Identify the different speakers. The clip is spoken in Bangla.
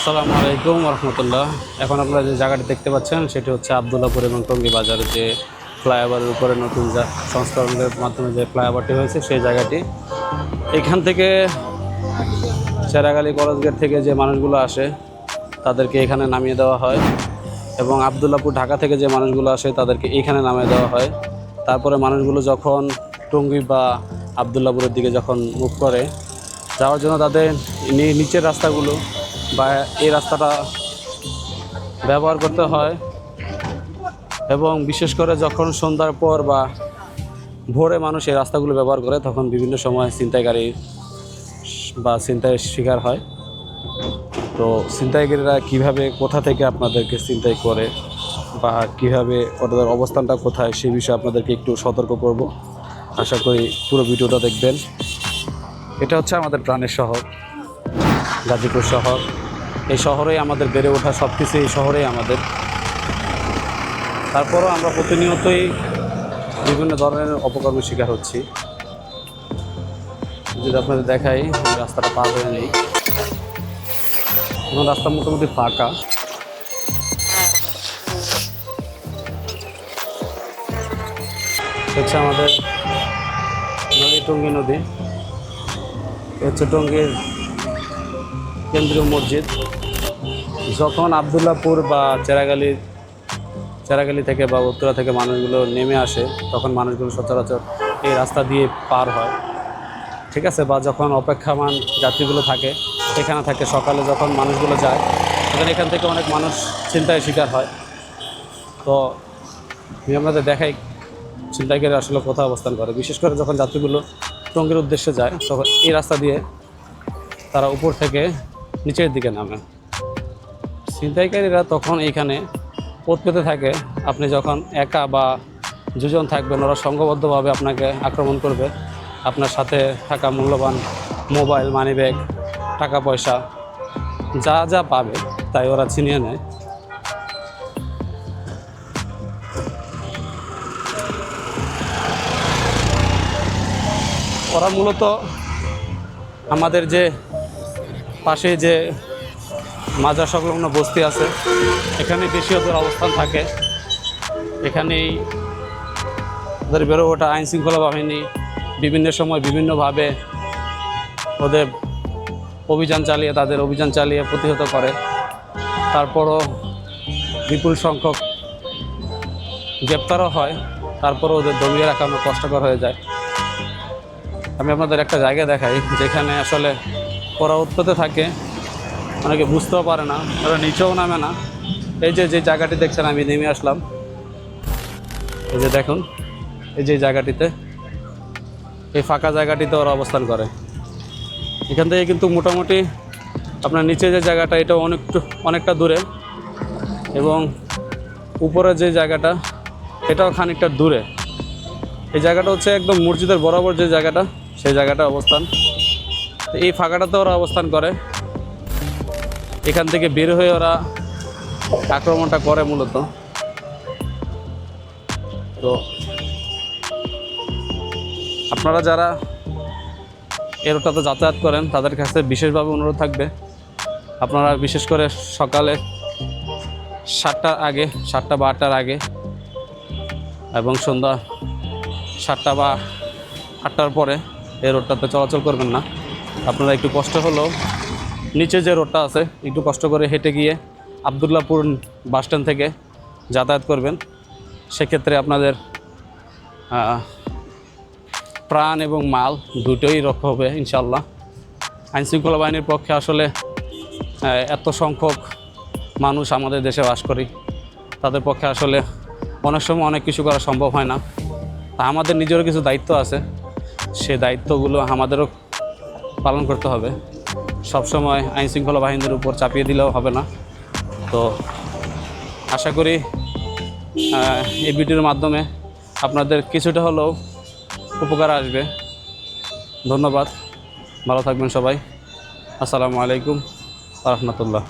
Speaker 1: আসসালামু আলাইকুম রহমতুল্লাহ। এখন আপনারা যে জায়গাটি দেখতে পাচ্ছেন সেটি হচ্ছে আবদুল্লাপুর এবং টঙ্গী বাজারে যে ফ্লাইওভারের উপরে নতুন যা সংস্করণের মাধ্যমে যে ফ্লাইওভারটি হয়েছে সেই জায়গাটি। এখান থেকে চেরাগালি কলেজ গেট থেকে যে মানুষগুলো আসে তাদেরকে এখানে নামিয়ে দেওয়া হয় এবং আবদুল্লাপুর ঢাকা থেকে যে মানুষগুলো আসে তাদেরকে এইখানে নামিয়ে দেওয়া হয়। তারপরে মানুষগুলো যখন টঙ্গী বা আবদুল্লাপুরের দিকে যখন মুভ করে যাওয়ার জন্য তাদের নিচের রাস্তাগুলো বা এই রাস্তাটা ব্যবহার করতে হয় এবং বিশেষ করে যখন সন্ধ্যার পর বা ভোরে মানুষ এই রাস্তাগুলো ব্যবহার করে তখন বিভিন্ন সময় ছিনতাইকারী বা ছিনতাইয়ের শিকার হয়। তো ছিনতাইকারীরা কীভাবে কোথা থেকে আপনাদেরকে ছিনতাই করে বা কীভাবে ওদের অবস্থানটা কোথায় সেই বিষয়ে আপনাদেরকে একটু সতর্ক করব। আশা করি পুরো ভিডিওটা দেখবেন। এটা হচ্ছে আমাদের প্রাণের শহর গাজীপুর শহর। এই শহরেই আমাদের বেড়ে ওঠা, সব কিছু এই শহরেই আমাদের। তারপরও আমরা প্রতিনিয়তই বিভিন্ন ধরনের অপকর্মের শিকার হচ্ছি। যদি আপনাদের দেখাই রাস্তাটা পার হয়ে নেই, এবং রাস্তা মোটামুটি ফাঁকা। হচ্ছে আমাদের নদী, টঙ্গী নদী। হচ্ছে টঙ্গীর কেন্দ্রীয় মসজিদ। যখন আবদুল্লাপুর বা চেরাগালি থেকে বা উত্তরা থেকে মানুষগুলো নেমে আসে তখন মানুষগুলো সচরাচর এই রাস্তা দিয়ে পার হয়, ঠিক আছে। বা যখন অপেক্ষামান যাত্রীগুলো থাকে এখানে থাকে, সকালে যখন মানুষগুলো যায় তখন এখান থেকে অনেক মানুষ ছিনতাইয়ের শিকার হয়। তো আমি আপনাদের দেখাই ছিনতাইকারী আসলে কোথায় অবস্থান করে। বিশেষ করে যখন যাত্রীগুলো টঙ্গীর উদ্দেশ্যে যায় তখন এই রাস্তা দিয়ে তারা উপর থেকে নিচের দিকে নামে। ছিনতাইকারীরা তখন এইখানে পথ পেতে থাকে। আপনি যখন একা বা দুজন থাকবেন ওরা সংঘবদ্ধভাবে আপনাকে আক্রমণ করবে। আপনার সাথে থাকা মূল্যবান মোবাইল, মানিব্যাগ, টাকা পয়সা যা যা পাবে তাই ওরা ছিনিয়ে নেয়। ওরা মূলত আমাদের যে পাশে যে মাজার সংলগ্ন বস্তি আছে এখানে বেশি ওদের অবস্থান থাকে। এখানেই ওদের বেরো ওঠা আইন শৃঙ্খলা বাহিনী বিভিন্ন সময় বিভিন্নভাবে ওদের তাদের অভিযান চালিয়ে প্রতিহত করে। তারপরও বিপুল সংখ্যক গ্রেপ্তারও হয়, তারপরও ওদের দমিয়ে রাখা আমার কষ্টকর হয়ে যায়। আমি আপনাদের একটা জায়গা দেখাই যেখানে আসলে ওরা উৎপত্তি থাকে, অনেকে বুঝতেও পারে না, ওরা নিচেও নামে না। এই যে জায়গাটি দেখছেন আমি নেমে আসলাম, এই যে দেখুন এই যে জায়গাটিতে, এই ফাঁকা জায়গাটিতে ওরা অবস্থান করে। এখান থেকে কিন্তু মোটামুটি আপনার নিচে যে জায়গাটা এটা অনেকটা দূরে এবং উপরে যে জায়গাটা এটাও খানিকটা দূরে। এই জায়গাটা হচ্ছে একদম মসজিদের বরাবর যে জায়গাটা সেই জায়গাটা অবস্থান। এই ফাঁকাটাতে ওরা অবস্থান করে। এখান থেকে বের হয়ে ওরা আক্রমণটা করে মূলত। তো আপনারা যারা এরটাতে যাতায়াত করেন তাদের কাছে বিশেষভাবে অনুরোধ থাকবে আপনারা বিশেষ করে সকালে 7টার আগে, 7টা বা 8টার আগে এবং সন্ধ্যা 7টা বা 8টার পরে এই রোডটাতে চলাচল করবেন না। আপনারা একটু কষ্ট হলেও নিচে যে রোডটা আছে একটু কষ্ট করে হেঁটে গিয়ে আবদুল্লাপুর বাসস্ট্যান্ড থেকে যাতায়াত করবেন। সেক্ষেত্রে আপনাদের প্রাণ এবং মাল দুটোই রক্ষা হবে ইনশাল্লাহ। আইনশৃঙ্খলা বাহিনীর পক্ষে আসলে এত সংখ্যক মানুষ আমাদের দেশে বাস করি, তাদের পক্ষে আসলে অনেক সময় অনেক কিছু করা সম্ভব হয় না। তা আমাদের নিজেরও কিছু দায়িত্ব আছে, সে দায়িত্বগুলো আমাদেরও পালন করতে হবে। সবসময় আইনশৃঙ্খলা বাহিনীর উপর চাপিয়ে দিলেও হবে না। তো আশা করি এই ভিডিওর মাধ্যমে আপনাদের কিছুটা হলেও উপকার আসবে। ধন্যবাদ, ভালো থাকবেন সবাই। আসসালামু আলাইকুম ওয়া রাহমাতুল্লাহ।